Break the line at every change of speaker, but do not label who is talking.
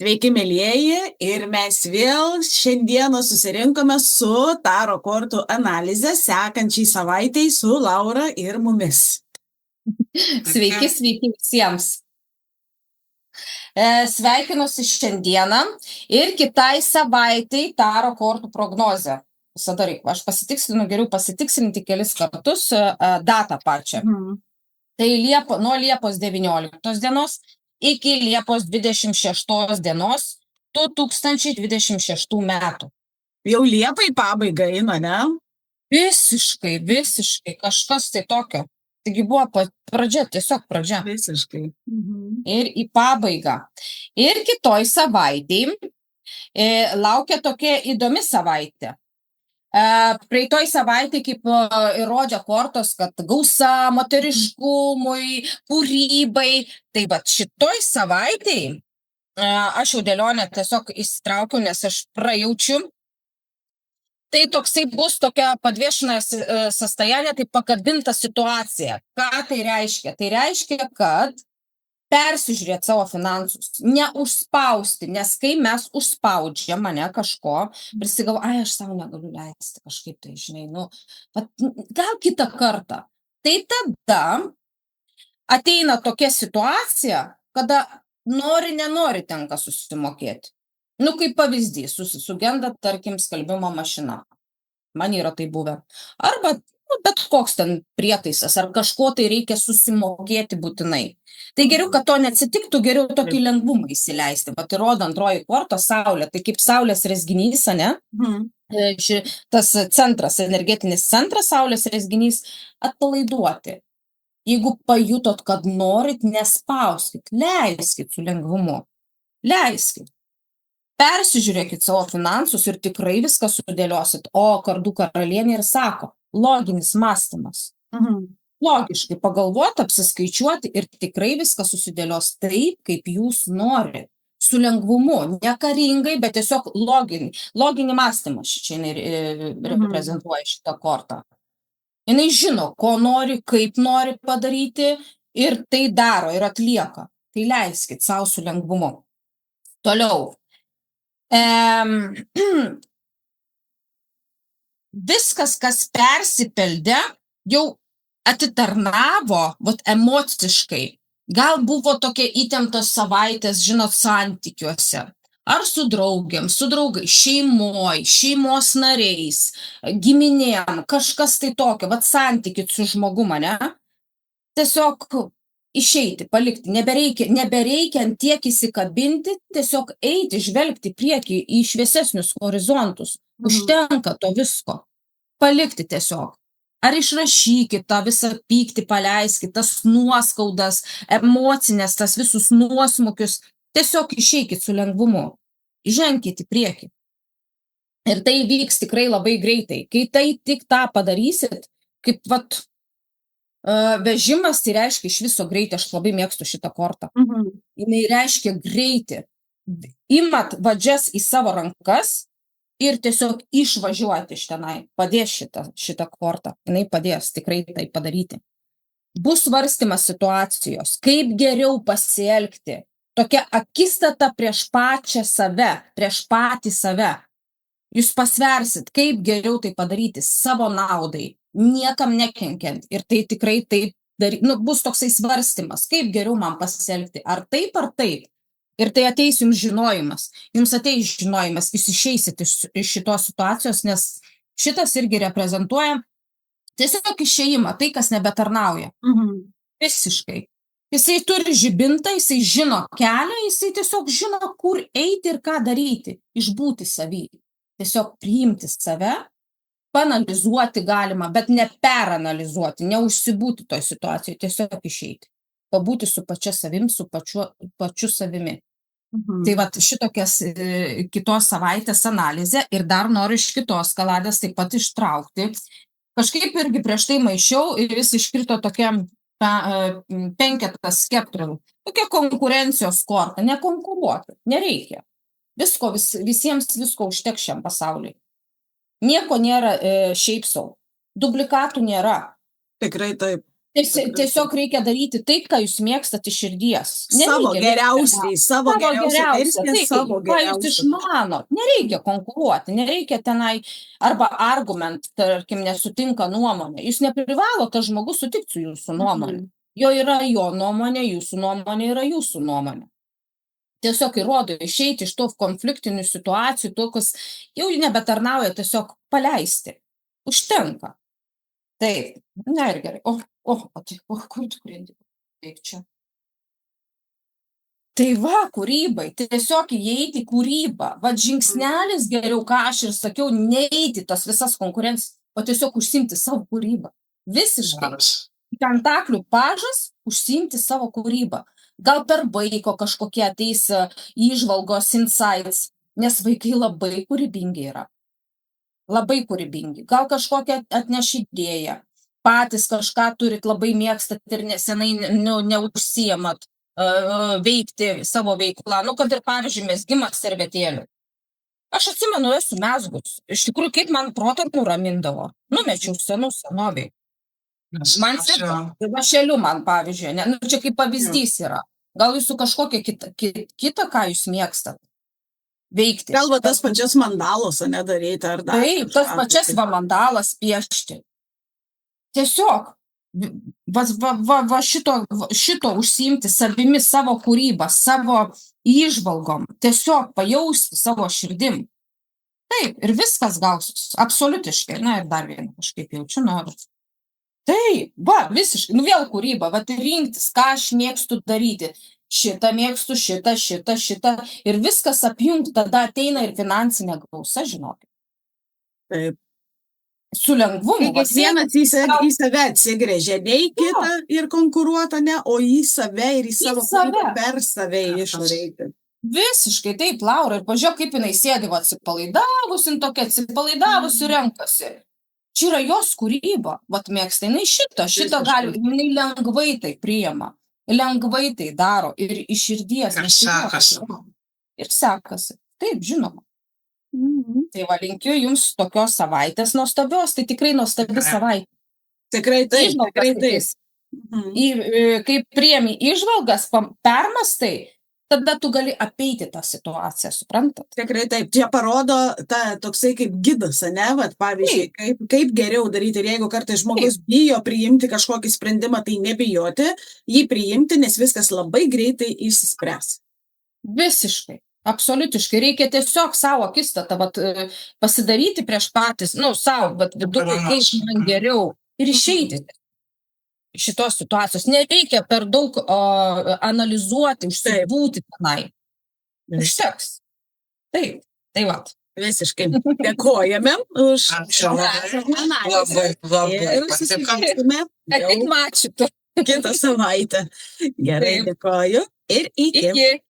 Sveiki, mielieji, ir mes vėl šiandieną susirinkome su taro kortų analize sekančiai savaitei su Laura ir mumis.
Sveiki visiems. Sveikinuosi šiandieną ir kitai savaitai taro kortų prognozę. Visada reikia. Aš geriau pasitikslinti kelis kartus datą pačią. Tai nuo Liepos 19 dienos iki Liepos 26 dienos 2026 metų.
Jau Liepai pabaiga eina, ne?
Visiškai, kažkas tai tokio. Taigi buvo pradžia, tiesiog pradžia.
Visiškai.
Ir į pabaigą. Ir kitoj savaitėj laukia tokia įdomi savaitė. Praeitoj savaitėj, kaip įrodė kortos, kad gausa moteriškumui, kūrybai, tai va šitoj savaitėj aš jau dėlionę tiesiog įsitraukiau, nes aš prajaučiu. Tai toksai bus tokia подвешенное состояние, tai pakabinta situacija. Ką tai reiškia? Tai reiškia, kad persižiūrėti savo finansus, neužspausti, nes kai mes užspaudžiam mane kažko, prisigalvo, aš savo negaliu leisti kažkaip tai, žinai, gal kitą kartą. Tai tada ateina tokia situacija, kada nenori tenka susimokėti. Kaip pavyzdys, sugenda, tarkim, skalbimo mašina. Man yra tai buvę. Arba bet koks ten prietaisas, ar kažko tai reikia susimokėti būtinai. Tai geriau, kad to neatsitiktų, geriau tokį lengvumą įsileisti. Vat įrodo antroji korta saulė, tai kaip saulės rezginys, ne? Tas centras, energetinis centras, saulės rezginys, atpalaiduoti. Jeigu pajutot, kad norit, nespauskit, leiskit su lengvumu. Leiskit. Persižiūrėkit savo finansus ir tikrai viską sudėliosit. O kardų karalienė ir sako, loginis mąstymas. Logiškai pagalvoti, apsiskaičiuoti ir tikrai viską susidėlios taip, kaip jūs norite. Su lengvumu, ne karingai, bet tiesiog loginį mąstymą čia reprezentuoja šitą kortą. Jinai žino, ko nori, kaip nori padaryti ir tai daro ir atlieka. Tai leiskit savo su lengvumu. Toliau. Viskas, kas persipildė, jau atitarnavo emociškai. Gal buvo tokie įtemptos savaitės, žinot, santykiuose. Ar su draugiam, su draugai, šeimos nariais, giminėm, kažkas tai tokio, santykit su žmogum, ne? Tiesiog išeiti, palikti, nebereikia tiek įsikabinti, tiesiog eiti, žvelgti priekį į šviesesnius horizontus. Užtenka to visko. Palikti tiesiog. Ar išrašykit tą visą pyktį, paleiskit, tas nuoskaudas, emocinės, tas visus nuosmukius. Tiesiog išeikit su lengvumu. Ženkit į priekį. Ir tai vyks tikrai labai greitai. Kai tai tik tą padarysit, kaip vežimas, tai reiškia iš viso greitį, aš labai mėgstu šitą kortą. Jinai reiškia greitį. Imat vadžias į savo rankas ir tiesiog išvažiuoti iš tenai. Padės šitą kortą. Jinai padės tikrai tai padaryti. Bus svarstymas situacijos, kaip geriau pasielgti. Tokia akistata prieš pačią save, prieš patį save. Jūs pasversit, kaip geriau tai padaryti savo naudai. Niekam nekenkiant. Ir tai tikrai taip bus toksai svarstymas, kaip geriau man pasielgti, ar taip, ar taip. Ir tai ateis jums žinojimas. Jums ateis žinojimas, jūs išeisit iš šitos situacijos, nes šitas irgi reprezentuoja tiesiog išėjimą, tai, kas nebetarnauja. Visiškai. Jisai turi žibintą, jisai žino kelią, jisai tiesiog žino, kur eiti ir ką daryti, išbūti savį. Tiesiog priimti save, panalizuoti galima, bet ne peranalizuoti, neužsibūti toj situacijoje, tiesiog išeiti. Pabūti su pačia savim, su pačiu savimi. Tai šitokias kitos savaitės analizė ir dar noriu iš kitos kaladės taip pat ištraukti. Kažkaip irgi prieš tai maišiau ir vis iškrito tokia penketas skeptrų. Tokia konkurencijos korta, nekonkuruoti, nereikia. Visiems visko užteks šiam pasauliui. Nieko nėra šiaip sau. Duplikatų nėra.
Tikrai taip.
Tiesiog reikia daryti tai, ką jūs mėgstate iš širdies.
Savo geriausiai, savo geriausia versija,
tai,
savo
ką jūs
geriausia.
išmanot. Nereikia konkuruoti, nereikia tenai, arba argument, tarkim, nesutinka nuomonė. Jūs neprivalo tas žmogus sutikti su jūsų nuomonė. Jo yra jo nuomonė, jūsų nuomonė yra jūsų nuomonė. Tiesiog įrodo išeiti iš to konfliktinių situacijų, to, kas jau nebetarnauja, tiesiog paleisti. Užtenka. Taip, ne ir gerai. Kur tu krendi? Taip čia. Tai va, kūrybai, tiesiog įeiti į kūrybą. Va, žingsnelis geriau, ką aš ir sakiau, neeiti tas visas konkurencijas, o tiesiog užsimti savo kūrybą. Visiškai. Tentaklių pažas užsimti savo kūrybą. Gal per vaiko kažkokie ateis įžvalgos, insights, nes vaikai labai kūrybingi yra. Labai kūrybingi. Gal kažkokią atneš idėją. Patys kažką turit, labai mėgstat ir senai neužsiimat veikti savo veiklą. Kad ir, pavyzdžiui, mezgimas servetėlių. Aš atsimenu, esu mezgus. Iš tikrųjų, kaip man protą nuramindavo. Numečiau senoviai. Man vašeliu man, pavyzdžiui. Čia kaip pavyzdys yra. Gal jūsų kažkokia kita, ką jūs mėgstat veikti.
Gal tas pačias mandalos nedaryti ar dar.
Taip, tas pačias mandalas piešti. Tiesiog šito užsiimti savimi, savo kūrybą, savo įžvalgom, tiesiog pajausti savo širdim. Taip, ir viskas gausis, absoliutiškai. Na ir dar vieną kažkaip jaučiu noriu. Taip, visiškai, vėl kūryba, rinktis, ką aš mėgstu daryti. Šitą mėgstu, šitą. Ir viskas apjungti, tada ateina ir finansinė gausa, žinokit.
Taip.
Su lengvumu.
Kiekvienas į save atsigrėžia, ne į kitą ir konkuruota, ne, o į save ir į savo kūrybą per save išreikti.
Visiškai taip, Laura, ir pažiūrėk, kaip jinai sėdi atsipalaidavusi renkasi. Čia yra jos kūryba, mėgsta, jinai šitą gali, jinai lengvai tai priima. Lengvai tai daro ir iš širdies. Ir sekasi. Taip, žinoma. Tai linkiu jums tokios savaitės nuostabios, tai tikrai nuostabi savaitė.
Tikrai taip, tikrai taip.
Kai priemi įžvalgas, permastai, tada tu gali apeiti tą situaciją, suprantat?
Tikrai taip. Čia parodo toksai kaip gidas, ne? Pavyzdžiui, kaip geriau daryti. Ir jeigu kartais žmogus bijo priimti kažkokį sprendimą, tai nebijoti, jį priimti, nes viskas labai greitai išsispręs.
Visiškai. Absoliutiškai. Reikia tiesiog savo akistatą pasidaryti prieš patys, savo, viduje, kaip man geriau. Ir išeiti šitos situacijos. Nereikia per daug analizuoti, užsibūti tenai. Užteks. Taip, tai va.
Visiškai. Dėkojame už
labai.
Ir susitiksime
Tik mačiutų.
kitą savaitę. Gerai, dėkoju. Ir iki.